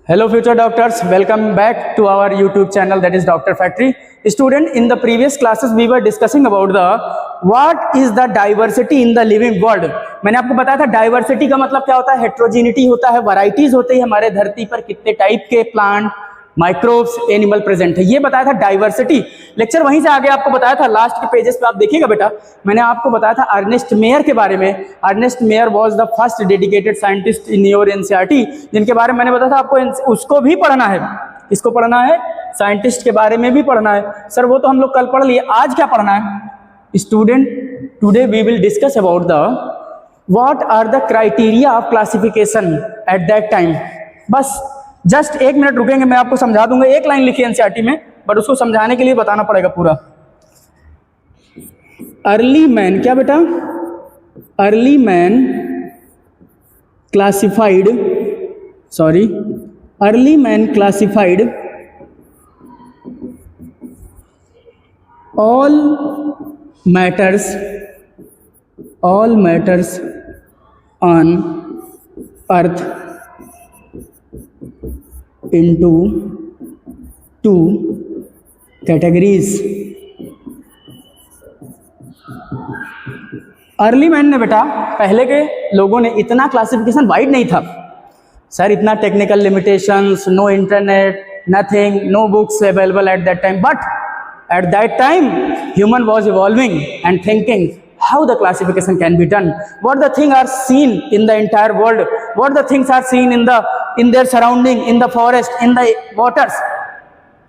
Hello future doctors, welcome back to our YouTube channel, that is Doctor Factory. Student, in the previous classes we were discussing about the what is the diversity in the living world. मैंने आपको बताया था diversity का मतलब क्या होता है, हेट्रोजीनिटी होता है, वैरायटीज होती है हमारे धरती पर कितने टाइप के प्लांट, माइक्रोब्स, एनिमल प्रेजेंट है, ये बताया था डाइवर्सिटी। लेक्चर वहीं से आगे आपको बताया था, लास्ट के पेजेस पे आप देखिएगा बेटा, मैंने आपको बताया था अर्नेस्ट मेयर के बारे में। Ernst Mayr was the first dedicated scientist in your NCERT, जिनके बारे में मैंने बताया था आपको उसको भी पढ़ना है। इसको पढ़ना है, साइंटिस्ट के बारे में भी पढ़ना है। सर वो तो हम लोग कल पढ़ लिए, आज क्या पढ़ना है student? Today we will discuss about the what are the criteria of classification at that time. बस जस्ट एक मिनट रुकेंगे, मैं आपको समझा दूंगा। एक लाइन लिखी एनसीईआरटी में, बट उसको समझाने के लिए बताना पड़ेगा पूरा। अर्ली मैन, क्या बेटा? Early man classified, sorry, early man classified all matters on earth into two categories. Early man ने बेटा, पहले के लोगों ने इतना क्लासिफिकेशन वाइड नहीं था सर, इतना technical limitations, no internet, nothing, no books available at that time, but at that time human was evolving and thinking how the classification can be done, what the things are seen in the entire world, what the things are seen in their surrounding, in the forest, in the waters.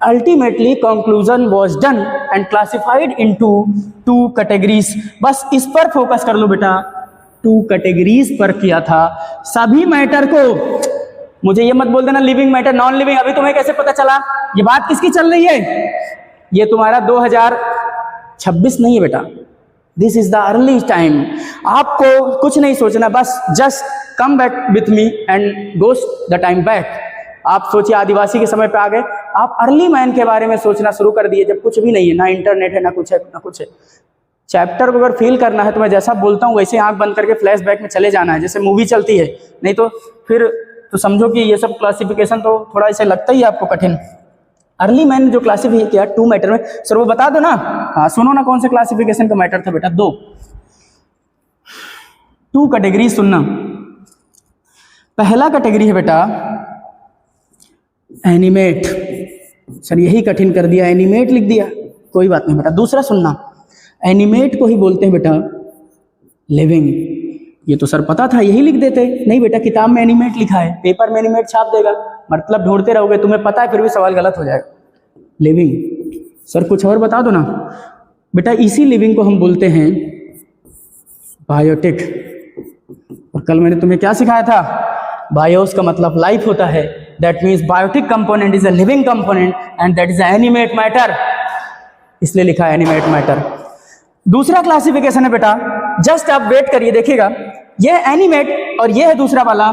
Ultimately conclusion was done and classified into two categories. बस इस पर focus कर लो बेटा, two categories पर किया था। सभी matter को, मुझे ये मत बोल देना लिविंग मैटर, नॉन लिविंग, अभी तुम्हें कैसे पता चला? ये बात किसकी चल रही है? ये तुम्हारा 2026 नहीं है बेटा, this is the early time. आपको कुछ नहीं सोचना, बस just come back with me and goes the time back. आप सोचिए आदिवासी के समय पे आ गए, आप अर्ली मैन के बारे में सोचना शुरू कर दिए जब कुछ भी नहीं है, ना इंटरनेट है, ना कुछ है, ना कुछ है। चैप्टर को अगर फील करना है तो मैं जैसा बोलता हूँ वैसे आंख बंद करके फ्लैशबैक में चले जाना है, जैसे मूवी चलती है, नहीं तो फिर तो समझो कि ये सब क्लासिफिकेशन तो थोड़ा ऐसे लगता ही है आपको कठिन। अर्ली मैन ने जो क्लासिफाई किया टू मैटर में, सर वो बता दो ना। हाँ सुनो ना, कौन से क्लासिफिकेशन का मैटर था बेटा? दो, टू कैटेगरी सुनना। पहला कैटेगरी है बेटा एनिमेट। सर यही कठिन कर दिया, एनिमेट लिख दिया, कोई बात नहीं बेटा। दूसरा सुनना, एनिमेट को ही बोलते हैं बेटा लिविंग। ये तो सर पता था, यही लिख देते। नहीं बेटा, किताब में एनिमेट लिखा है, पेपर में एनिमेट छाप देगा, मतलब ढूंढते रहोगे, तुम्हें पता है फिर भी सवाल गलत हो जाएगा। लिविंग, सर कुछ और बता दो ना बेटा। इसी लिविंग को हम बोलते हैं बायोटिक। और कल मैंने तुम्हें क्या सिखाया था? बायोस का मतलब लाइफ होता है, that means biotic component is a living component and that is animate matter, इसलिए लिखा है एनिमेट मैटर। दूसरा क्लासिफिकेशन है बेटा, जस्ट आप वेट करिए देखिएगा, ये एनिमेट और ये है दूसरा वाला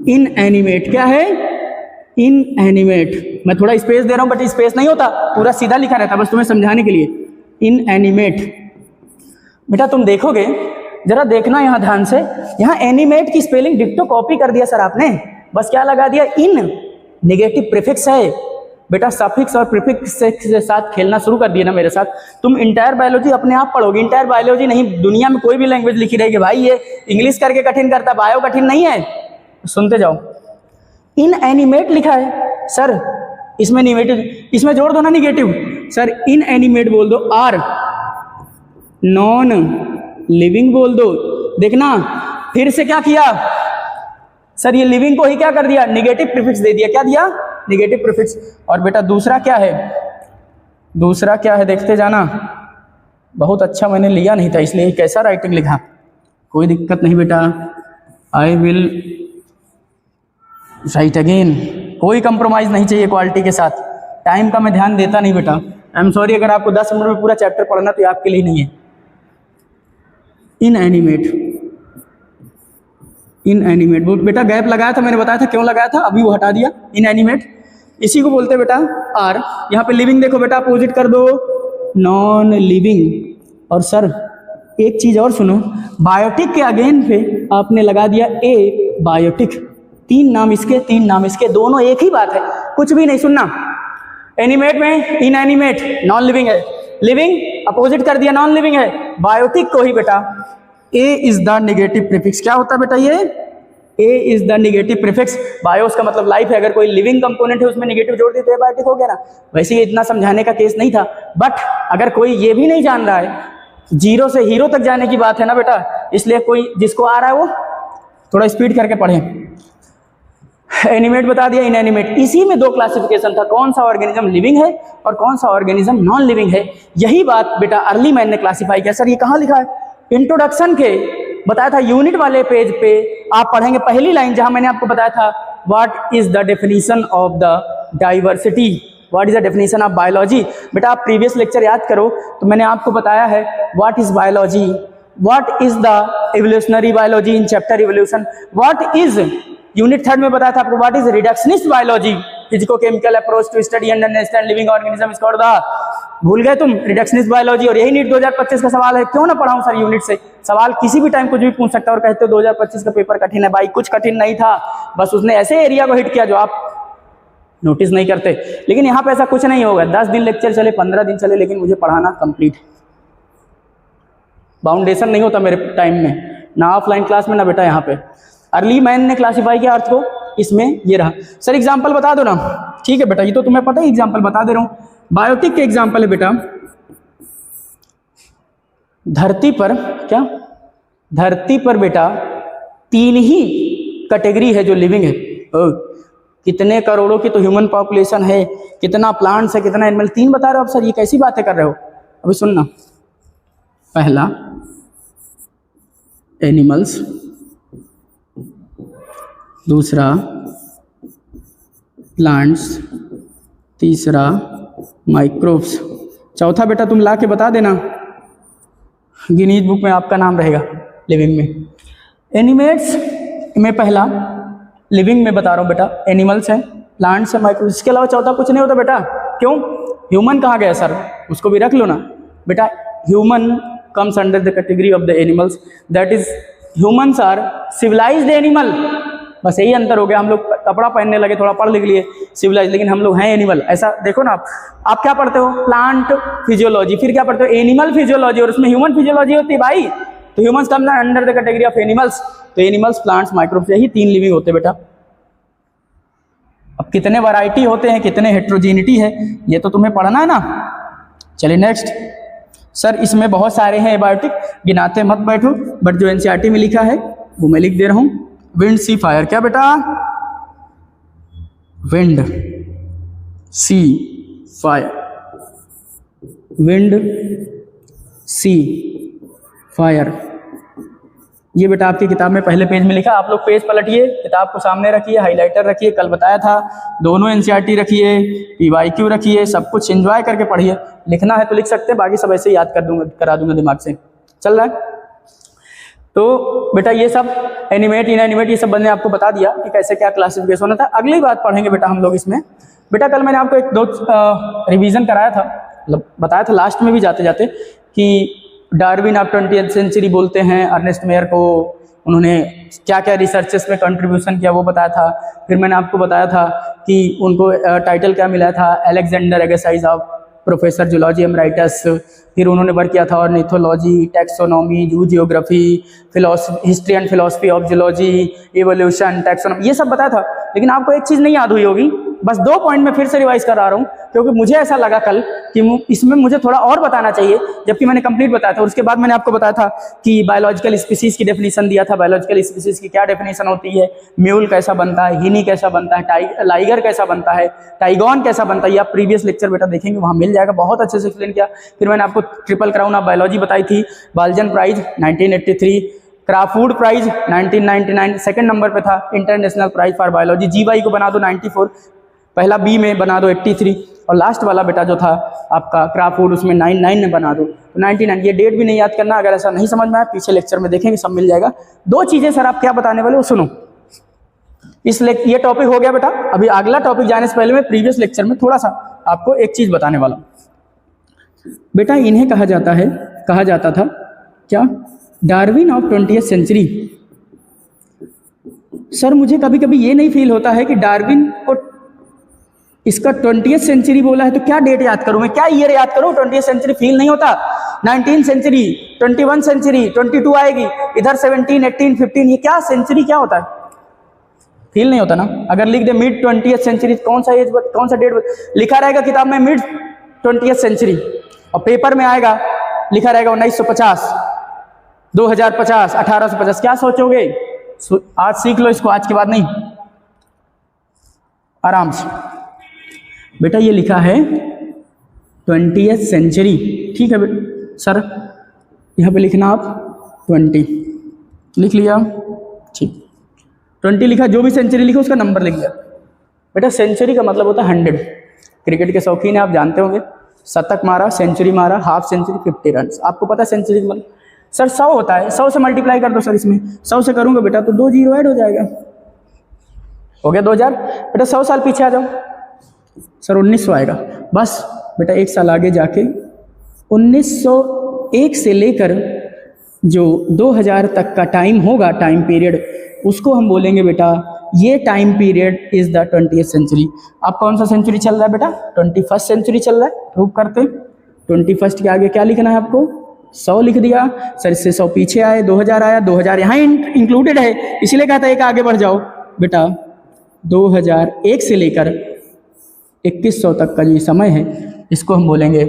इन एनिमेट। क्या है? इन एनिमेट। मैं थोड़ा स्पेस दे रहा हूं, बट स्पेस नहीं होता, पूरा सीधा लिखा रहता, बस तुम्हें समझाने के लिए। इन एनिमेट बेटा तुम देखोगे, जरा देखना यहां ध्यान से, यहां एनिमेट की स्पेलिंग डिक्टो कॉपी कर दिया सर आपने, बस क्या लगा दिया? इन। नेगेटिव प्रीफिक्स है बेटा, सफिक्स और प्रीफिक्स के साथ खेलना शुरू कर दिए ना मेरे साथ। तुम इंटायर बायोलॉजी अपने आप पढ़ोगे, इंटायर बायोलॉजी नहीं, दुनिया में कोई भी लैंग्वेज लिखी रहेगी भाई, ये इंग्लिश करके कठिन करता, बायो कठिन नहीं है, सुनते जाओ। इन एनिमेट लिखा है सर, इसमें निगेटिव, इसमें जोड़ दो ना निगेटिव। सर इन एनिमेट बोल दो, आर नॉन लिविंग बोल दो। देखना फिर से क्या किया सर, ये लिविंग को ही क्या कर दिया? निगेटिव प्रीफिक्स दे दिया। क्या दिया? Negative prefix. और बेटा दूसरा क्या है? दूसरा क्या है देखते जाना, बहुत अच्छा मैंने लिया नहीं था इसलिए कैसा राइटिंग लिखा, कोई दिक्कत नहीं बेटा, आई विल राइट अगेन, कोई कंप्रोमाइज नहीं चाहिए क्वालिटी के साथ। टाइम का मैं ध्यान देता नहीं बेटा, आई एम सॉरी, अगर आपको 10 मिनट में पूरा चैप्टर पढ़ना तो ये आपके लिए नहीं है। इन एनिमेट, इन एनिमेट बेटा गैप लगाया था, मैंने बताया था क्यों लगाया था, अभी वो हटा दिया। इन एनिमेट इसी को बोलते हैं बेटा आर। यहाँ पे लिविंग देखो बेटा, अपोजिट कर दो नॉन लिविंग। और सर एक चीज और सुनो, बायोटिक के अगेन पे आपने लगा दिया ए बायोटिक। तीन नाम इसके, तीन नाम इसके, दोनों एक ही बात है, कुछ भी नहीं सुनना। एनिमेट में इनएनिमेट, नॉन लिविंग है, लिविंग अपोजिट कर दिया, नॉन लिविंग है। बायोटिक को ही बेटा A is the negative prefix, क्या होता है बेटा ये, A is the negative prefix. Bios का मतलब लाइफ है, अगर कोई लिविंग कंपोनेंट है उसमें नेगेटिव जोड़ दी तो बायोटिक हो गया ना। वैसे ये इतना समझाने का केस नहीं था, बट अगर कोई ये भी नहीं जान रहा है, जीरो से हीरो तक जाने की बात है ना बेटा, इसलिए कोई जिसको आ रहा है वो थोड़ा स्पीड करके पढ़े। एनिमेट बता दिया, इनएनिमेट, इसी में दो क्लासिफिकेशन था, कौन सा ऑर्गेनिज्म लिविंग है और कौन सा ऑर्गेनिज्म नॉन लिविंग है। यही बात बेटा अर्ली मैन ने क्लासिफाई किया। सर ये कहाँ लिखा है, इंट्रोडक्शन के बताया था, यूनिट वाले पेज पे आप पढ़ेंगे पहली लाइन, जहां मैंने आपको बताया था what is the definition of the diversity, what is the definition of biology. बेटा आप प्रीवियस लेक्चर याद करो तो मैंने आपको बताया है what is biology, what is the evolutionary biology in chapter evolution, what is unit 3 में बताया था आपको what is reductionist biology, physicochemical approach to study and understand living organism is called the, भूल गए तुम, रिडक्शनिस्ट बायोलॉजी। और यही NEET 2025 का सवाल है, क्यों ना पढ़ाऊं सर यूनिट से, सवाल किसी भी टाइम कुछ भी पूछ सकता है और कहते हो 2025 का पेपर कठिन है। भाई कुछ कठिन नहीं था, बस उसने ऐसे एरिया को हिट किया जो आप नोटिस नहीं करते। लेकिन यहाँ पे ऐसा कुछ नहीं होगा, 10 दिन लेक्चर चले, 15 दिन चले, लेकिन मुझे पढ़ाना कंप्लीट, बाउंडेशन नहीं होता मेरे टाइम में, ना ऑफलाइन क्लास में ना बेटा यहाँ पे। अर्ली मैन ने क्लासिफाई किया अर्थ को, इसमें ये रहा। सर एग्जाम्पल बता दो ना, ठीक है बेटा, ये तो तुम्हें पता है, एग्जाम्पल बता दे रहा हूँ। बायोटिक के एग्जाम्पल है बेटा, धरती पर क्या, धरती पर बेटा 3 ही कैटेगरी है जो लिविंग है। कितने करोड़ों की तो ह्यूमन पॉपुलेशन है, कितना प्लांट्स है, कितना एनिमल, 3 बता रहे हो आप सर, ये कैसी बातें कर रहे हो। अभी सुनना, पहला एनिमल्स, दूसरा प्लांट्स, तीसरा माइक्रोब्स, चौथा बेटा तुम ला के बता देना, गिनीज बुक में आपका नाम रहेगा लिविंग में। एनिमेट्स में पहला लिविंग में बता रहा हूँ बेटा, एनिमल्स हैं, प्लांट्स हैं, माइक्रोब्स, इसके अलावा चौथा कुछ नहीं होता बेटा। क्यों, ह्यूमन कहाँ गया सर, उसको भी रख लो ना बेटा। Human comes under the category of the animals, that is humans are civilised animal. बस यही अंतर हो गया, हम लोग कपड़ा पहनने लगे, थोड़ा पढ़ लिख लिए सिविलाइज, लेकिन हम लोग हैं एनिमल। ऐसा देखो ना, आप क्या पढ़ते हो, प्लांट फिजियोलॉजी, फिर क्या पढ़ते हो, एनिमल फिजियोलॉजी, और उसमें ह्यूमन फिजियोलॉजी होती है भाई। तो humans come under the category of animals, तो एनिमल्स, प्लांट्स, माइक्रोब्स, यही 3 लिविंग होते बेटा। अब कितने वैरायटी होते हैं, कितने हेट्रोजेनिटी है, ये तो तुम्हें पढ़ना है ना। चलिए नेक्स्ट। सर इसमें बहुत सारे हैं एबायोटिक, गिनाते मत बैठो, बट जो एनसीईआरटी में लिखा है वो मैं लिख दे रहा हूँ। विंड, सी, फायर, क्या बेटा, विंड, सी, फायर, विंड, सी, फायर, ये बेटा आपकी किताब में पहले पेज में लिखा। आप लोग पेज पलटिए, किताब को सामने रखिए, हाइलाइटर रखिए, कल बताया था, दोनों एनसीईआरटी रखिए, पीवाईक्यू रखिए, सब कुछ एंजॉय करके पढ़िए। लिखना है तो लिख सकते हैं, बाकी सब ऐसे ही याद करा दूंगा दिमाग से। चल रहा है तो बेटा ये सब एनिमेट, इनएनिमेट, ये सब मैंने आपको बता दिया कि कैसे क्या क्लासिफिकेशन होता है। अगली बात पढ़ेंगे बेटा हम लोग इसमें। बेटा कल मैंने आपको एक दो रिवीजन कराया था, मतलब बताया था लास्ट में भी जाते जाते, कि डार्विन ऑफ 20th सेंचुरी बोलते हैं अर्नेस्ट मेयर को, उन्होंने क्या क्या रिसर्चेस में कंट्रीब्यूशन किया वो बताया था। फिर मैंने आपको बताया था कि उनको टाइटल क्या मिला था, अलेक्जेंडर अगेसाइज ऑफ प्रोफेसर जूलॉजी एमराइटस। फिर उन्होंने वर्क किया था ऑर्निथोलॉजी, टैक्सोनॉमी, जू geography, history and philosophy of zoology, evolution, taxonomy, ये सब बताया था। लेकिन आपको एक चीज़ नहीं याद हुई होगी, बस 2 पॉइंट में फिर से रिवाइज करा रहा हूँ, क्योंकि मुझे ऐसा लगा कल कि इसमें मुझे थोड़ा और बताना चाहिए, जबकि मैंने कंप्लीट बताया था। उसके बाद मैंने आपको बताया था कि बायोलॉजिकल स्पीसीज की डेफिनेशन दिया था, बायोलॉजिकल स्पीसीज की क्या डेफिनेशन होती है, म्यूल कैसा बनता है, हिनी कैसा बनता है, लाइगर कैसा बनता है, टाइगॉन कैसा बनता है, ये आप प्रीवियस लेक्चर बेटा देखेंगे, वहाँ मिल जाएगा, बहुत अच्छे से एक्सप्लेन किया। फिर मैंने आपको ट्रिपल क्राउन ऑफ बायोलॉजी बताई थी, बाल्जन प्राइज 1983, क्राफूड प्राइज 1999 सेकंड नंबर पे था, इंटरनेशनल प्राइज फॉर बायोलॉजी, जीवाई को बना दो 94, पहला बी में बना दो 83, और लास्ट वाला बेटा जो था आपका क्राफूड, उसमें 99 में बना दो तो 99। ये डेट भी नहीं याद करना, अगर ऐसा नहीं समझ में आया पीछे लेक्चर में देखेंगे, सब मिल जाएगा। 2 चीज़ें सर आप क्या बताने वाले हो सुनो, ये टॉपिक हो गया बेटा। अभी अगला टॉपिक जाने से पहले मैं प्रीवियस लेक्चर में थोड़ा सा आपको एक चीज़ बताने वाला हूँ बेटा। इन्हें कहा जाता था क्या, Darwin of 20th century. Sir मुझे कभी कभी ये नहीं फील होता है कि डार्विन को इसका 20th सेंचुरी बोला है तो क्या डेट याद करूं मैं, क्या ईयर याद करूं? 20th सेंचुरी फील नहीं होता। 19th सेंचुरी, 21 सेंचुरी, 22 आएगी, इधर 17, 18, 15, ये क्या सेंचुरी क्या होता है? फील नहीं होता ना। अगर लिख दे मिड 20th सेंचुरी, कौन सा एज, कौन सा डेट लिखा रहेगा किताब में? मिड 20th सेंचुरी, और पेपर में आएगा लिखा रहेगा 1950, 2050, 1850। क्या सोचोगे? आज सीख लो इसको, आज के बाद नहीं, आराम से। बेटा ये लिखा है 20th सेंचुरी, ठीक है सर, यहाँ पे लिखना आप 20 लिख लिया, ठीक, 20 लिखा, जो भी सेंचुरी लिखा उसका नंबर लिख लिया। बेटा सेंचुरी का मतलब होता है 100। क्रिकेट के शौकीन है, आप जानते होंगे, शतक मारा, सेंचुरी मारा, हाफ सेंचुरी, 50 रन। आपको पता है सेंचुरी का मतलब? सर 100 होता है, 100 से मल्टीप्लाई कर दो सर, इसमें 100 से करूँगा बेटा तो 2 जीरो ऐड हो जाएगा, हो गया 2000। बेटा 100 साल पीछे आ जाओ सर, 1900 आएगा। बस बेटा एक साल आगे जाके 1901 से लेकर जो 2000 तक का टाइम होगा, टाइम पीरियड, उसको हम बोलेंगे बेटा ये time period is the 20th century. अब कौन सा सेंचुरी चल रहा है बेटा? 21st सेंचुरी चल रहा है। प्रूव करते हैं। 21st के आगे क्या लिखना है आपको? 100 लिख दिया सर, इससे 100 पीछे आए, 2000 आया, 2000 यहाँ इंक्लूडेड है, इसलिए कहता है एक आगे बढ़ जाओ बेटा। 2001 से लेकर 2100 तक का जो समय है, इसको हम बोलेंगे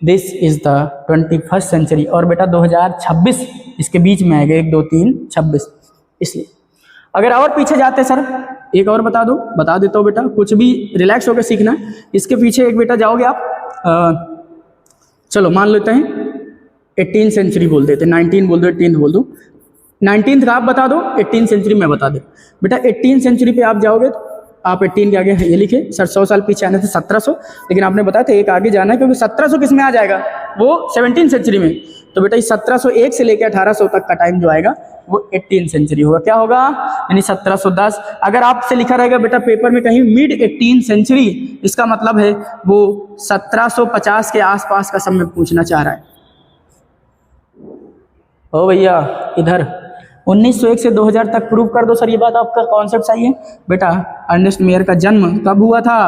this is the 21st century. और बेटा 2026 इसके बीच में आएगा, 1 2 3 26। इसलिए अगर और पीछे जाते सर, एक और बता देता हूँ बेटा, कुछ भी रिलैक्स होकर सीखना। इसके पीछे एक बेटा जाओगे आप, चलो मान लेते हैं 18 सेंचुरी बोल देते, 19 बोल दो, 18 बोल दो, 19th का आप बता दो, 18 सेंचुरी मैं बता दे। बेटा 18 सेंचुरी पे आप जाओगे तो आप 18 के आगे ये लिखे सर, 100 साल पीछे आने थे 1700, लेकिन आपने बताया था एक आगे जाना है, क्योंकि 1700 किस में आ जाएगा? वो 17 सेंचुरी में। तो बेटा इस 1701 से लेकर 1800 तक का टाइम जो आएगा वो 18 सेंचुरी होगा। क्या होगा? यानी 1710। अगर आपसे लिखा रहेगा बेटा पेपर में कहीं मिड 18 सेंचुरी, इसका मतलब है वो 1750 के आसपास का समय पूछना चाह रहा है। ओ भैया इधर 1901 से 2000 तक प्रूव कर दो सर, ये बात आपका कॉन्सेप्ट सही है। बेटा अर्नेस्ट मेयर का जन्म कब हुआ था?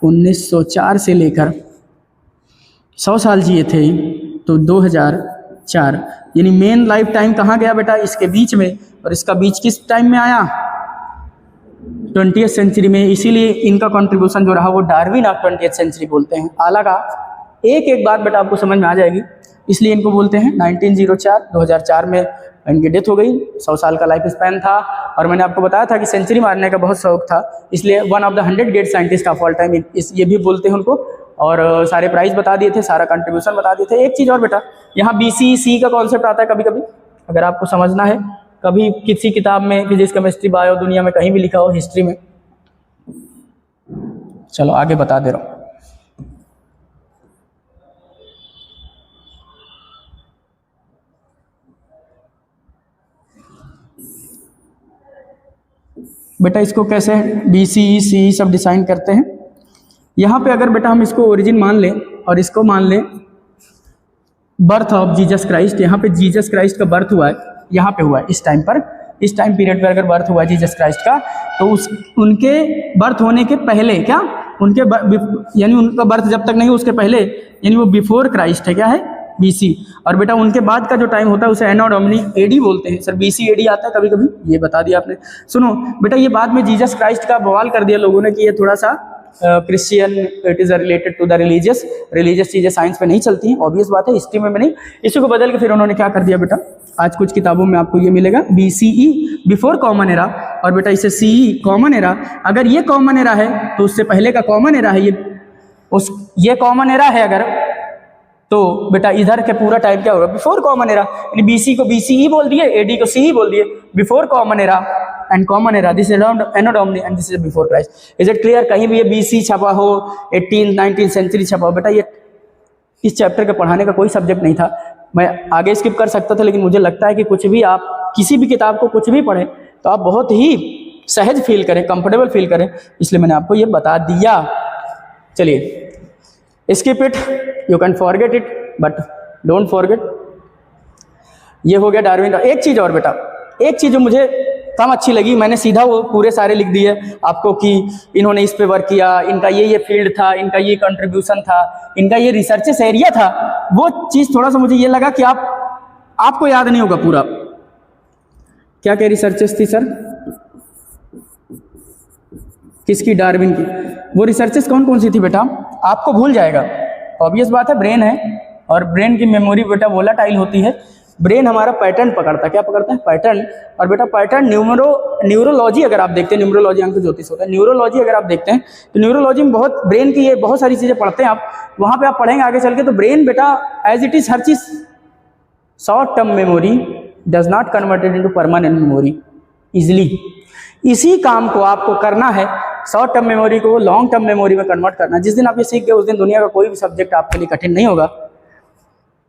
1904 से लेकर 100 साल जिए थे तो 2004, यानी मेन लाइफ टाइम कहाँ गया बेटा? इसके बीच में। और इसका बीच किस टाइम में आया? 20th सेंचुरी में। इसीलिए इनका कंट्रीब्यूशन जो रहा वो डार्विन ऑफ 20th सेंचुरी बोलते हैं। आला का एक एक बात बेटा आपको समझ में आ जाएगी, इसलिए इनको बोलते हैं 1904। 2004 में इनकी डेथ हो गई, 100 साल का लाइफ स्पैन था। और मैंने आपको बताया था कि सेंचुरी मारने का बहुत शौक था, इसलिए one of the 100 great scientist of all time ये भी बोलते हैं उनको। और सारे प्राइज बता दिए थे, सारा कंट्रीब्यूशन बता दिए थे। एक चीज़ और बेटा, यहाँ BCC का कॉन्सेप्ट आता है कभी कभी, अगर आपको समझना है, कभी किसी किताब में फिजिक्स केमिस्ट्री बायो दुनिया में कहीं भी लिखा हो, हिस्ट्री में। चलो आगे बता दे रहा हूँ। बेटा इसको कैसे BCC सब डिसाइन करते हैं। यहाँ पे अगर बेटा हम इसको ओरिजिन मान लें और इसको मान लें बर्थ ऑफ जीसस क्राइस्ट, यहाँ पे जीसस क्राइस्ट का बर्थ हुआ है, यहाँ पे हुआ है इस टाइम पर, इस टाइम पीरियड पर अगर बर्थ हुआ है जीसस क्राइस्ट का, तो उनके बर्थ होने के पहले क्या, यानी उनका बर्थ जब तक नहीं हो उसके पहले, यानी वो बिफोर क्राइस्ट है, क्या है? BC। और बेटा उनके बाद का जो टाइम होता है उसे एनो डोमिनी AD बोलते हैं। सर BC AD आता है कभी कभी, ये बता दिया आपने। सुनो बेटा, ये बाद में जीसस क्राइस्ट का बवाल कर दिया लोगों ने कि ये थोड़ा सा Christian, it is related to the religious चीज़ें साइंस में नहीं चलती हैं, ऑब्वियस बात है, हिस्ट्री में नहीं। इसी को बदल के फिर उन्होंने क्या कर दिया बेटा, आज कुछ किताबों में आपको ये मिलेगा BCE बिफोर कॉमन एरा, और बेटा इसे CE कॉमन एरा। अगर ये कॉमन एरा है तो उससे पहले का कॉमन एरा है, ये कॉमन एरा है अगर, तो बेटा इधर के पूरा टाइम क्या होगा? Before common era. यानी BC को BCE बोल दिए, AD को CE बोल दिए, before common era and common era, this is Anno Domini and this is before Christ. Is it clear? कहीं भी ये BC छपा हो, 18th 19th सेंचुरी छपा हो, बेटा ये इस चैप्टर के पढ़ाने का कोई सब्जेक्ट नहीं था। मैं आगे स्किप कर सकता था, लेकिन मुझे लगता है कि कुछ भी आप किसी भी किताब को कुछ भी पढ़ें तो आप बहुत ही सहज फील करें, कंफर्टेबल फील करें, इसलिए मैंने आपको ये बता दिया। चलिए skip it, you can forget it but don't forget. ये हो गया डार्विन का। एक चीज़ और बेटा, एक चीज़ जो मुझे कम अच्छी लगी, मैंने सीधा वो पूरे सारे लिख दिए आपको कि इन्होंने इस पे वर्क किया, इनका ये फील्ड था, इनका ये कंट्रीब्यूशन था, इनका ये रिसर्चेस एरिया था। वो चीज़ थोड़ा सा मुझे ये लगा कि आपको याद नहीं होगा पूरा। क्या क्या रिसर्चेस थी सर? किसकी? डार्विन की। वो रिसर्चेस कौन कौन सी थी बेटा? आपको भूल जाएगा, ऑब्वियस बात है, ब्रेन है और ब्रेन की मेमोरी बेटा वोलाटाइल होती है। ब्रेन हमारा पैटर्न पकड़ता है। क्या पकड़ता है? पैटर्न। और बेटा पैटर्न न्यूरोलॉजी अगर आप देखते हैं, न्यूरोलॉजी अंक ज्योतिष होता है, न्यूरोलॉजी अगर आप देखते हैं तो न्यूरोलॉजी में बहुत ब्रेन की ये बहुत सारी चीज़ें पढ़ते हैं आप, वहाँ पे आप पढ़ेंगे आगे चल के। तो ब्रेन बेटा एज इट इज़ हर चीज़, short term memory does not converted into permanent memory easily. इसी काम को आपको करना है, शॉर्ट टर्म मेमोरी को लॉन्ग टर्म मेमोरी में कन्वर्ट करना। जिस दिन आप ये सीख गए उस दिन दुनिया का कोई भी सब्जेक्ट आपके लिए कठिन नहीं होगा।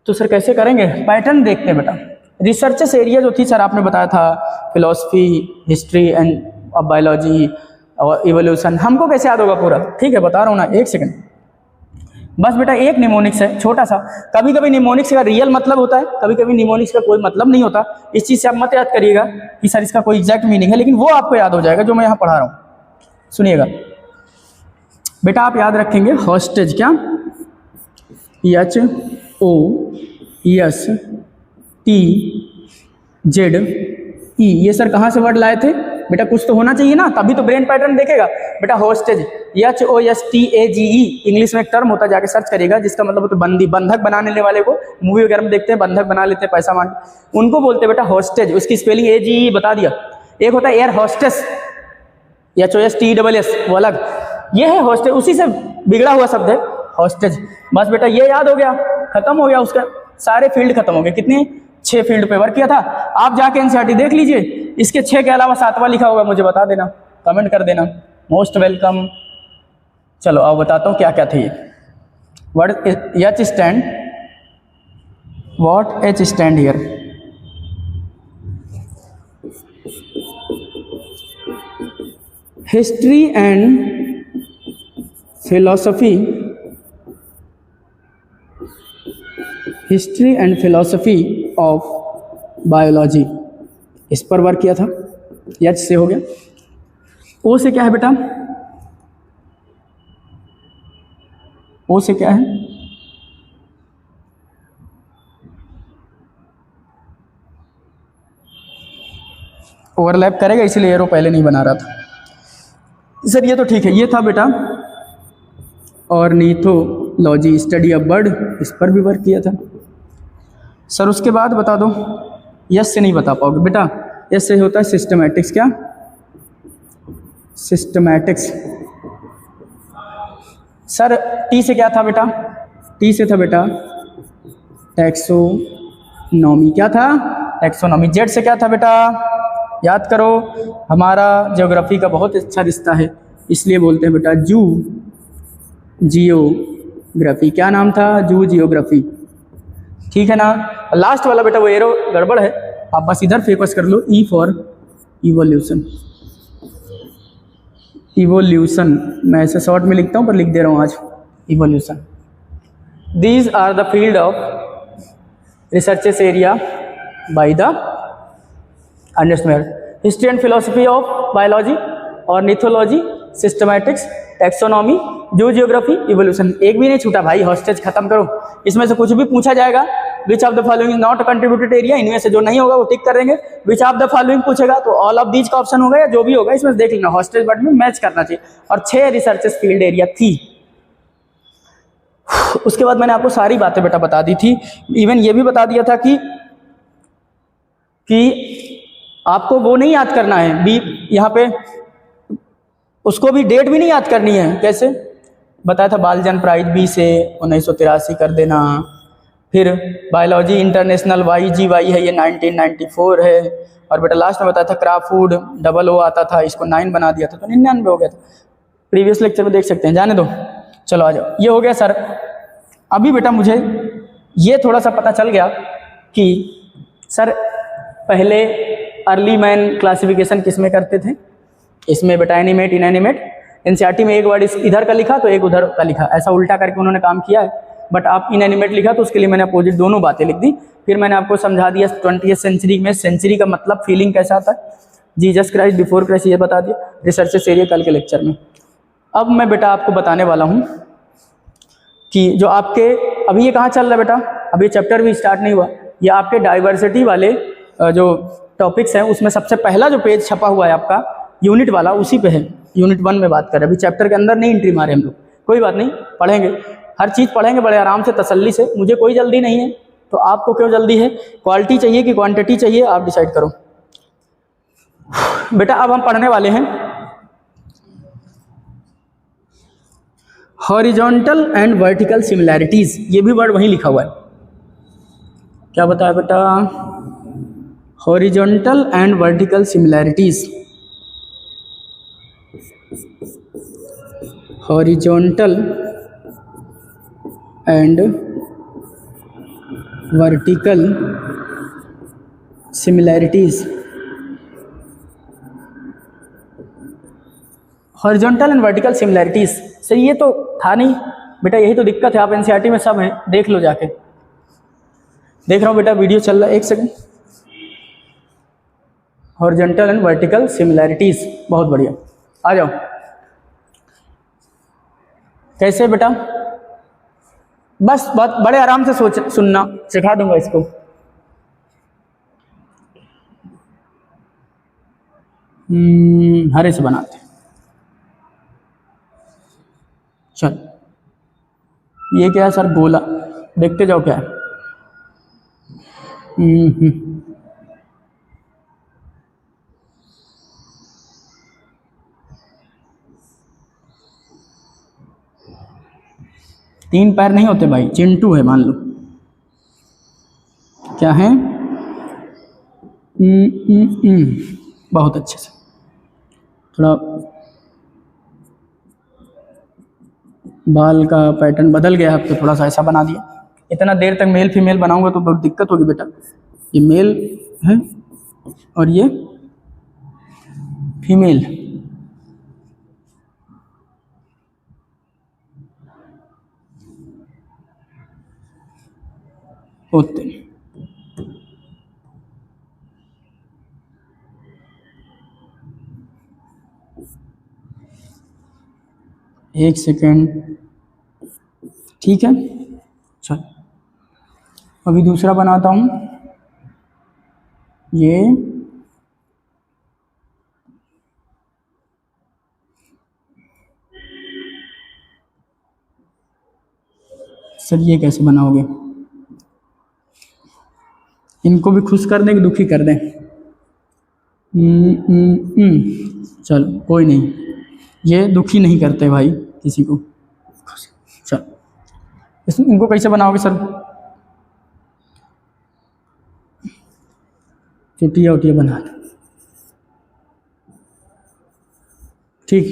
तो सर कैसे करेंगे? पैटर्न देखते हैं बेटा। रिसर्चेस एरिया जो थी सर आपने बताया था, फिलॉसफी, हिस्ट्री एंड बायोलॉजी और इवोल्यूशन। हमको कैसे याद होगा पूरा? ठीक है बता रहा हूँ ना, एक सेकंड बस बेटा। एक निमोनिक्स है छोटा सा। कभी कभी निमोनिक्स का रियल मतलब होता है, कभी कभी निमोनिक्स का कोई मतलब नहीं होता। इस चीज़ से आप मत याद करिएगा कि सर इसका कोई एग्जैक्ट मीनिंग है, लेकिन वो आपको याद हो जाएगा जो मैं यहाँ पढ़ा रहा हूँ। सुनिएगा बेटा, आप याद रखेंगे हॉस्टेज। क्या? HOSTZE। ये सर कहाँ से वर्ड लाए थे बेटा? कुछ तो होना चाहिए ना, तभी तो ब्रेन पैटर्न देखेगा बेटा। हॉस्टेज HOSTAGE इंग्लिश में एक टर्म होता है, जाके सर्च करिएगा, जिसका मतलब होता है बंदी, बंधक बनाने वाले को। मूवी वगैरह में देखते हैं बंधक बना लेते हैं पैसा मांग, उनको बोलते हैं बेटा हॉस्टेज। उसकी स्पेलिंग AGE बता दिया। एक होता है एयर हॉस्टेस, HOSTESS, वो अलग। ये है हॉस्टेज, उसी से बिगड़ा हुआ शब्द है हॉस्टेज। बस बेटा ये याद हो गया, खत्म हो गया, उसका सारे फील्ड खत्म हो गए। कितने? 6 फील्ड पे वर्क किया था। आप जाके NCERT देख लीजिए, इसके 6 के अलावा 7वां लिखा होगा, मुझे बता देना, कमेंट कर देना। Most welcome. चलो अब बताता हूँ क्या क्या थे ये। What H stand, what H stand here? History and philosophy, history and philosophy of biology, इस पर वर्क किया था। H से हो गया। O से क्या है बेटा? O से क्या है? ओवरलैप करेगा, इसलिए एरो पहले नहीं बना रहा था सर। ये तो ठीक है, ये था बेटा ऑर्निथोलॉजी, स्टडी ऑफ बर्ड, इस पर भी वर्क किया था सर। उसके बाद बता दो, यस से नहीं बता पाओगे बेटा। यस से होता है सिस्टमैटिक्स। क्या? सिस्टमैटिक्स। सर T से क्या था बेटा? T से था बेटा टैक्सोनॉमी। क्या था? टैक्सोनॉमी। Z से क्या था बेटा? याद करो, हमारा ज्योग्राफी का बहुत अच्छा रिश्ता है, इसलिए बोलते हैं बेटा जू जियोग्राफी। क्या नाम था? जू जियोग्राफी। ठीक है ना? लास्ट वाला बेटा वो एरो गड़बड़ है, आप बस इधर फोकस कर लो। E for evolution. इवोल्यूशन मैं ऐसे शॉर्ट में लिखता हूँ पर लिख दे रहा हूँ आज, evolution. These are the field of researches area by the understand history and philosophy of biology, ornithology, systematics, taxonomy, zoogeography, evolution. एक भी नहीं छूटा भाई, हॉस्टेज खत्म करो। इसमें से कुछ भी पूछा जाएगा, which of the following is not contributed area, इनमें से जो नहीं होगा वो टिक कर देंगे। विच ऑफ द फॉलोइंग पूछेगा तो ऑल ऑफ दीज का ऑप्शन होगा, या जो भी होगा इसमें देख लेना, हॉस्टेज वर्ड में मैच करना चाहिए। और 6 रिसर्चेस फील्ड एरिया थी। उसके बाद मैंने आपको सारी बातें बेटा बता दी थी। इवन ये भी बता दिया था कि आपको वो नहीं याद करना है बी, यहाँ पे उसको भी डेट भी नहीं याद करनी है। कैसे बताया था? बालजन प्राइज B से 1983 कर देना। फिर बायोलॉजी इंटरनेशनल YGY है, ये 1994 है। और बेटा लास्ट में बताया था क्राफूड O आता था, इसको 9 बना दिया था तो 99 हो गया था। प्रीवियस लेक्चर में देख सकते हैं, जाने दो। चलो आ जाओ, ये हो गया सर। अभी बेटा मुझे ये थोड़ा सा पता चल गया कि सर पहले अर्ली मैन क्लासिफिकेशन किस में करते थे? इसमें बेटा एनिमेट, इनएनिमेट। एनसीईआरटी में एक वर्ड इधर का लिखा तो एक उधर का लिखा, ऐसा उल्टा करके उन्होंने काम किया है। बट आप इनएनिमेट लिखा तो उसके लिए मैंने अपोजिट दोनों बातें लिख दी। फिर मैंने आपको समझा दिया 20th सेंचुरी में सेंचुरी का मतलब फीलिंग कैसा आता है, जीसस क्राइस्ट, बिफोर क्राइस्ट, ये बता दिया, रिसर्चेस एरिया कल के लेक्चर में। अब मैं बेटा आपको बताने वाला हूँ कि जो आपके अभी ये कहाँ चल रहा है बेटा, अभी चैप्टर भी स्टार्ट नहीं हुआ, ये आपके डाइवर्सिटी वाले जो टॉपिक्स हैं उसमें सबसे पहला जो पेज छपा हुआ है आपका यूनिट वाला, उसी पे है। यूनिट 1 में बात करें, अभी चैप्टर के अंदर नहीं एंट्री मारे हम लोग, कोई बात नहीं, पढ़ेंगे, हर चीज़ पढ़ेंगे बड़े आराम से, तसल्ली से। मुझे कोई जल्दी नहीं है, तो आपको क्यों जल्दी है? क्वालिटी चाहिए कि क्वांटिटी चाहिए, आप डिसाइड करो बेटा। अब हम पढ़ने वाले हैं हॉरिजॉन्टल एंड वर्टिकल सिमिलैरिटीज। ये भी वर्ड वहीं लिखा हुआ है, क्या बताया बेटा? Horizontal and vertical similarities, horizontal and vertical similarities. Horizontal and vertical similarities sir, ये तो था नहीं बेटा, यही तो दिक्कत है। आप एनसीईआरटी में सब है, देख लो जाके। देख रहा हूँ बेटा, वीडियो चल रहा है, एक second. Horizontal and vertical similarities, बहुत बढ़िया, आ जाओ। कैसे बेटा? बस बहुत बड़े आराम से सोच सुनना, सिखा दूंगा इसको। हरे से बनाते, चल। ये क्या है सर? गोला, देखते जाओ क्या है। तीन पैर नहीं होते भाई, चिंटू है मान लो। क्या है? बहुत अच्छे से, थोड़ा बाल का पैटर्न बदल गया अब तो, थोड़ा सा ऐसा बना दिया। इतना देर तक मेल फीमेल बनाऊंगा तो बहुत दिक्कत होगी बेटा। ये मेल है और ये फीमेल। होते एक सेकेंड, ठीक है। चल अभी दूसरा बनाता हूँ। ये सर ये कैसे बनाओगे? इनको भी खुश कर दें कि दुखी कर दें? चल कोई नहीं, ये दुखी नहीं करते भाई किसी को। चल इनको कैसे बनाओगे सर? चुटिया उटिया बना दो, ठीक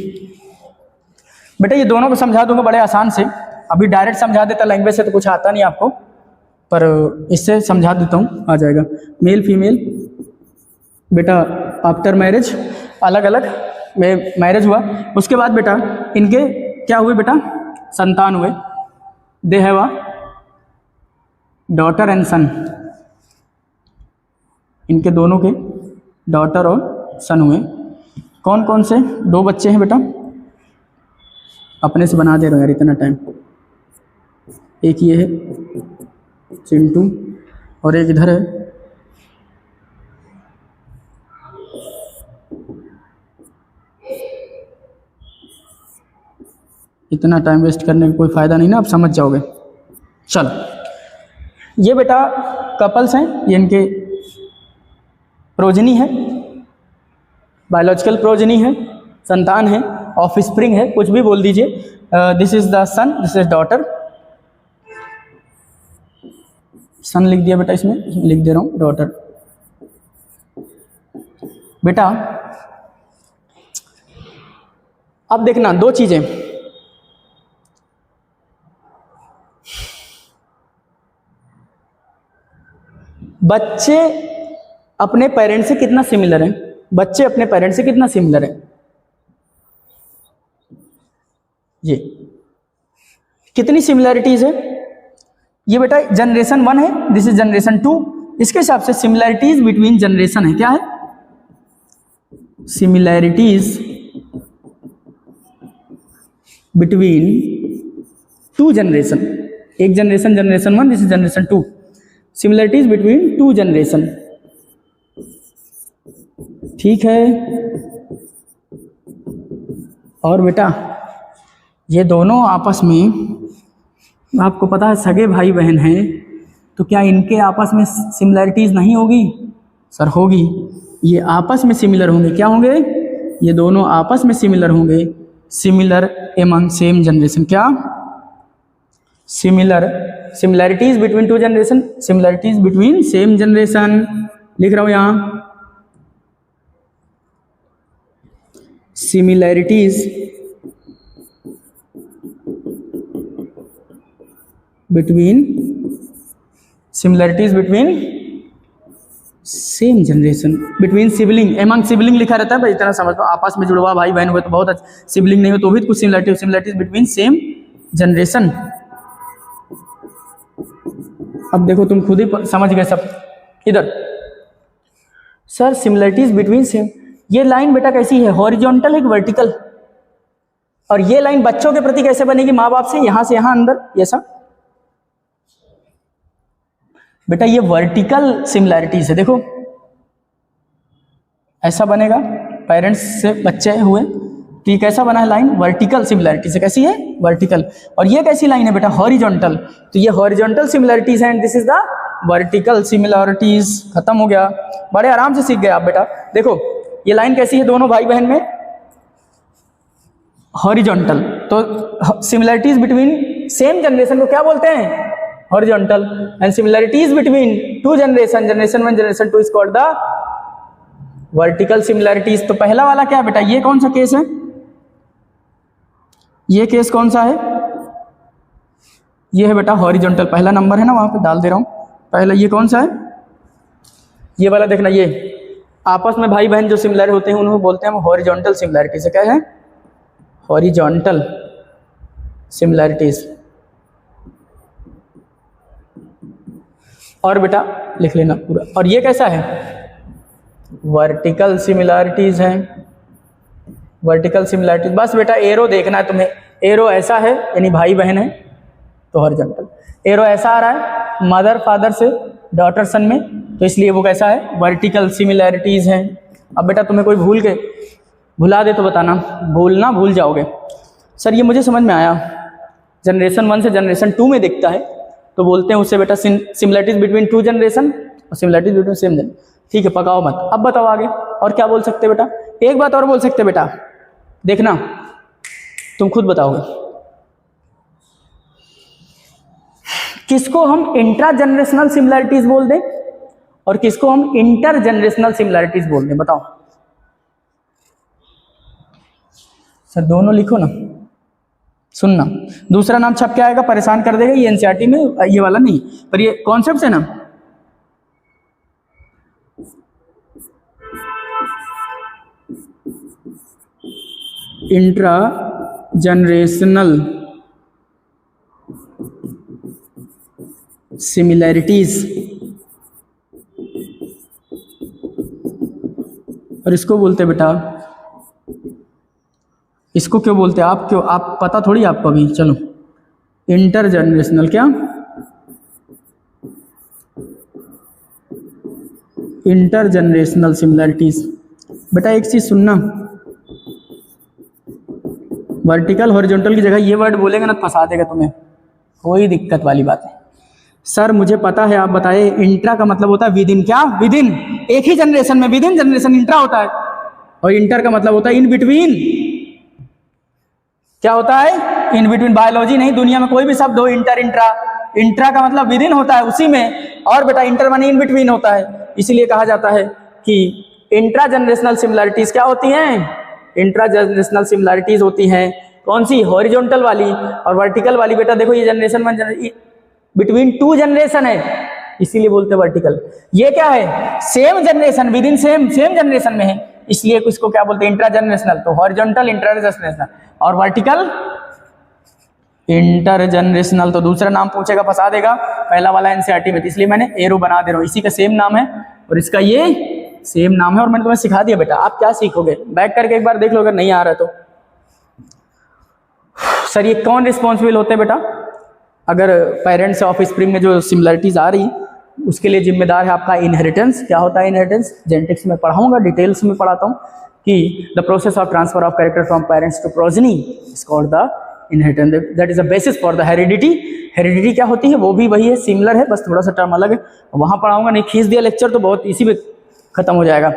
बेटा। ये दोनों को समझा दूंगा बड़े आसान से। अभी डायरेक्ट समझा देता लैंग्वेज से तो कुछ आता नहीं आपको, पर इससे समझा देता हूँ, आ जाएगा। मेल फीमेल बेटा आफ्टर मैरिज, अलग अलग में मैरिज हुआ, उसके बाद बेटा इनके क्या हुए बेटा? संतान हुए। They have a daughter and son. इनके दोनों के डॉटर और सन हुए। कौन कौन से? 2 बच्चे हैं बेटा। अपने से बना दे रहे हो यार, इतना टाइम। एक ये है चिंटू और एक इधर है इतना टाइम वेस्ट करने का कोई फ़ायदा नहीं ना, आप समझ जाओगे। चल ये बेटा कपल्स हैं, ये इनके प्रोजनी है, बायोलॉजिकल प्रोजनी है, संतान है, ऑफस्प्रिंग है, कुछ भी बोल दीजिए। This is the son, this is daughter. Son लिख दिया बेटा, इसमें लिख दे रहा हूँ डॉटर। बेटा अब देखना 2 चीजें। बच्चे अपने पेरेंट्स से कितना सिमिलर हैं? बच्चे अपने पेरेंट्स से कितना सिमिलर है? ये कितनी सिमिलैरिटीज है? ये बेटा जनरेशन 1 है, दिस इज जनरेशन 2। इसके हिसाब से सिमिलैरिटीज बिटवीन जनरेशन है, क्या है? सिमिलैरिटीज बिटवीन टू जनरेशन, एक generation generation 1, this is generation 2, similarities between two generation. ठीक है। और बेटा ये दोनों आपस में, आपको पता है सगे भाई बहन हैं, तो क्या इनके आपस में सिमिलैरिटीज नहीं होगी? सर होगी। ये आपस में सिमिलर होंगे, क्या होंगे? ये दोनों आपस में सिमिलर होंगे, सिमिलर एमंग सेम जनरेशन। क्या? Similar, similarities between two generation, similarities between same generation. लिख रहा हूं यहां, similarities between, similarities between same generation, between sibling, among sibling लिखा रहता है भाई, इतना समझ लो, आपस में जुड़वा भाई बहन हुए तो बहुत अच्छा, सिबलिंग नहीं हो तो भी कुछ similarities, similarities between same generation. अब देखो तुम खुद ही समझ गए सब। इधर सर सिमिलैरिटीज बिटवीन सेम, ये लाइन बेटा कैसी है? हॉरिजॉन्टल है कि वर्टिकल? और ये लाइन बच्चों के प्रति कैसे बनेगी? माँ बाप से यहां अंदर, ये सब बेटा ये वर्टिकल सिमिलैरिटीज है। देखो ऐसा बनेगा, पेरेंट्स से बच्चे हुए, तो ये कैसा बना है लाइन? वर्टिकल सिमिलैरिटी से। कैसी है? वर्टिकल। और ये कैसी लाइन है बेटा? हॉरिजॉन्टल। तो ये हॉरिजॉन्टल सिमिलैरिटीज है and this is the vertical similarities. खत्म हो गया, बड़े आराम से सीख गए आप बेटा। देखो ये लाइन कैसी है दोनों भाई बहन में? हॉरिजॉन्टल। तो सिमिलैरिटीज बिटवीन सेम जनरेशन को क्या बोलते हैं? Horizontal. And similarities between two generation, generation 1 generation 2 is called the vertical similarities. तो पहला वाला क्या है बेटा? ये कौन सा केस है? ये केस कौन सा है? ये है बेटा हॉरिजॉन्टल, पहला नंबर है ना, वहां पे डाल दे रहा हूं पहला। ये कौन सा है? ये वाला देखना, ये आपस में भाई बहन जो सिमिलर होते हैं उनको बोलते हैं हम हॉरिजॉन्टल सिमिलैरिटी से। क्या है? Horizontal similarities. और बेटा लिख लेना पूरा। और ये कैसा है? वर्टिकल सिमिलैरिटीज है, वर्टिकल सिमिलैरिटीज। बस बेटा एरो देखना है तुम्हें, एरो ऐसा है यानी भाई बहन है तो हॉरिजॉन्टल, एरो ऐसा आ रहा है मदर फादर से डॉटर सन में, तो इसलिए वो कैसा है? वर्टिकल सिमिलैरिटीज है। अब बेटा तुम्हें कोई भुला दे तो बताना, भूल जाओगे। सर ये मुझे समझ में आया, जनरेशन 1 से जनरेशन 2 में दिखता है तो बोलते हैं उससे बेटा सिमिलैरिटीज बिटवीन टू जनरेशन और सिमिलैरिटीज बिटवीन सेम जनरेशन। ठीक है, पकाओ मत। अब बताओ आगे और क्या बोल सकते बेटा? एक बात और बोल सकते बेटा, देखना तुम खुद बताओगे, किसको हम इंट्रा जनरेशनल सिमिलैरिटीज बोल दें और किसको हम इंटर जनरेशनल सिमिलैरिटीज बोल दें? बताओ सर। दोनों लिखो ना, सुनना। दूसरा नाम छप के आएगा, परेशान कर देगा, ये एनसीईआरटी में ये वाला नहीं, पर ये कॉन्सेप्ट है ना। इंट्रा जनरेशनल सिमिलैरिटीज, और इसको बोलते बेटा, इसको क्यों बोलते हैं आप? क्यों आप पता थोड़ी आपको अभी। चलो इंटर जनरेशनल, क्या? Inter generational similarities. बेटा एक चीज सुनना, वर्टिकल हॉरिजॉन्टल की जगह ये वर्ड बोलेगा ना तो फंसा देगा तुम्हें, कोई दिक्कत वाली बात है। सर मुझे पता है, आप बताए। इंट्रा का मतलब होता है विद इन। क्या? विद इन, एक ही जनरेशन में विद इन जनरेशन इंट्रा होता है, और इंटर का मतलब होता है इन बिटवीन। क्या होता है? In between. बायोलॉजी नहीं, दुनिया में कोई भी शब्द हो, इंटर इंट्रा, इंट्रा का मतलब विद इन होता है उसी में, और बेटा इंटर माने इन बिटवीन होता है। इसीलिए कहा जाता है कि इंट्रा जनरेशनल सिमिलैरिटीज क्या होती हैं? इंट्रा जनरेशनल सिमिलैरिटीज होती हैं। कौन सी? हॉरिजॉन्टल वाली। और वर्टिकल वाली बेटा देखो ये जनरेशन 1 बिटवीन टू जनरेशन है, इसीलिए बोलते हैं वर्टिकल। ये क्या है? Same generation, with in same generation में है, इसलिए इसको क्या बोलते हैं? Intra generational. तो हॉरिजॉन्टल इंट्रा जनरेशनल और वर्टिकल इंटर जनरेशनल। तो दूसरा नाम पूछेगा फंसा देगा, पहला वाला एनसीईआरटी में, इसलिए मैंने एरो बना दे रहा हूं, इसी का सेम नाम है और इसका ये सेम नाम है और मैंने तुम्हें सिखा दिया बेटा, आप क्या सीखोगे बैक करके एक बार देख लो अगर नहीं आ रहा तो। सर ये कौन रिस्पॉन्सिबल होते हैं बेटा, अगर पेरेंट्स ऑफ स्प्रिंग में जो सिमिलरिटीज आ रही उसके लिए जिम्मेदार है आपका इनहेरिटेंस। क्या होता है इनहेरिटेंस, जेनेटिक्स में पढ़ाऊंगा, डिटेल्स में पढ़ाता हूँ कि the process of transfer of character from parents to progeny is called the inheritance, that is the basis for the heredity. Heredity क्या होती है, वो भी वही है, सिमिलर है, बस थोड़ा सा टर्म अलग है, वहाँ पढ़ाऊंगा, नहीं खींच दिया लेक्चर तो बहुत इसी में खत्म हो जाएगा।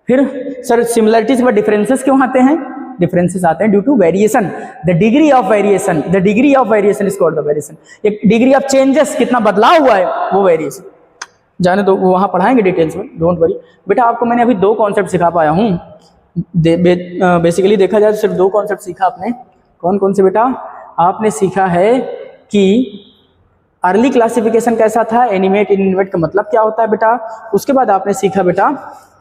फिर सर सिमिलरिटीज पर डिफरेंसेस क्यों आते हैं, डिफरेंसेस आते हैं due to variation, the degree of variation, the degree of variation is called the variation, एक डिग्री ऑफ चेंजेस, कितना बदलाव हुआ है वो वेरिएशन। जाने दो, वो वहाँ पढ़ाएंगे डिटेल्स में, डोंट वरी बेटा। आपको मैंने अभी 2 कॉन्सेप्ट सिखा पाया हूँ, बेसिकली देखा जाए तो सिर्फ 2 कॉन्सेप्ट सीखा आपने। कौन कौन से बेटा, आपने सीखा है कि अर्ली क्लासिफिकेशन कैसा था, एनिमेट इनएनिमेट का मतलब क्या होता है बेटा। उसके बाद आपने सीखा बेटा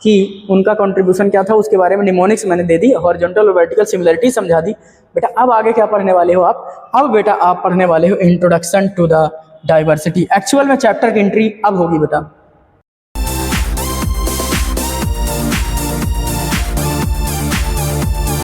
कि उनका कंट्रीब्यूशन क्या था, उसके बारे में निमोनिक्स मैंने दे दी, हॉरिजॉन्टल और वर्टिकल सिमिलरिटी समझा दी बेटा। अब आगे क्या पढ़ने वाले हो आप, अब बेटा आप पढ़ने वाले हो introduction to the diversity. Actual में चैप्टर की एंट्री अब होगी बेटा।